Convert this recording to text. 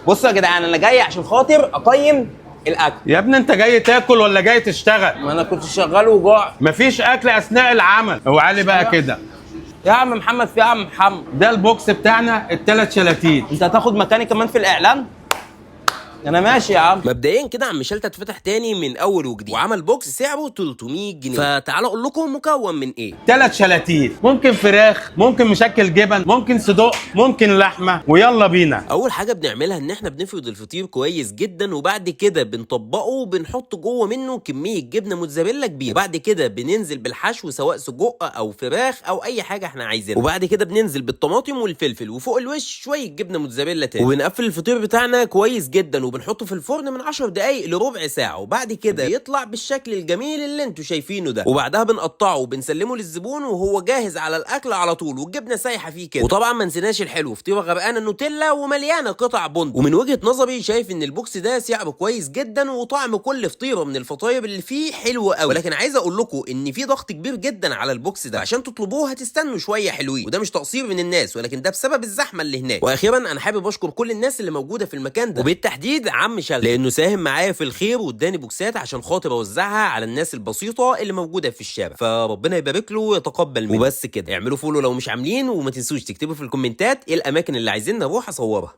بصوا يا جدعان، انا جاي عشان خاطر اقيم الاكل. يا ابني انت جاي تاكل ولا جاي تشتغل؟ ما انا كنت شغال وجوع. مفيش اكل اثناء العمل. اوعى بقى كده. يا عم محمد، في يا عم محمد. ده البوكس بتاعنا ال3 شلاتين. انت هتاخد مكاني كمان في الاعلان؟ انا ماشي يا عم. مبدئيا كده عم شلتت اتفتح تاني من اول وجديد وعمل بوكس سعره 300 جنيه. فتعالوا اقول لكم مكون من ايه. 3 شلاتين، ممكن فراخ، ممكن مشكل جبن، ممكن صدوق، ممكن لحمه، ويلا بينا. اول حاجه بنعملها ان احنا بنفرد الفطير كويس جدا، وبعد كده بنطبقه وبنحط جوه منه كميه جبنه موتزاريلا كبيره، وبعد كده بننزل بالحشو سواء سجق او فراخ او اي حاجه احنا عايزينها، وبعد كده بننزل بالطماطم والفلفل وفوق الوش شويه جبنه موتزاريلا تاني، وبنقفل الفطير بتاعنا كويس جدا وبنحطه في الفرن من 10 دقايق لربع ساعه، وبعد كده يطلع بالشكل الجميل اللي انتوا شايفينه ده، وبعدها بنقطعه وبنسلمه للزبون وهو جاهز على الاكل على طول، والجبنه سايحه فيه كده. وطبعا ما نسيناش الحلو، فطيره غرقانه نوتيلا ومليانه قطع بندق. ومن وجهه نظري شايف ان البوكس ده سعره كويس جدا، وطعم كل فطيره من الفطاير اللي فيه حلو قوي، ولكن عايز اقول لكم ان في ضغط كبير جدا على البوكس ده، عشان تطلبوه هتستنوا شويه حلوين، وده مش تقصير من الناس ولكن ده بسبب الزحمه اللي هناك. واخيرا انا حابب اشكر كل الناس اللي موجوده في المكان ده، وبالتحديد عم شغل، لانه ساهم معايا في الخير واداني بوكسات عشان خاطر اوزعها على الناس البسيطه اللي موجوده في الشارع، فربنا يبارك له ويتقبل منه. وبس كده، اعملوا فولو لو مش عاملين، وما تنسوش تكتبوا في الكومنتات ايه الاماكن اللي عايزين نروح اصورها.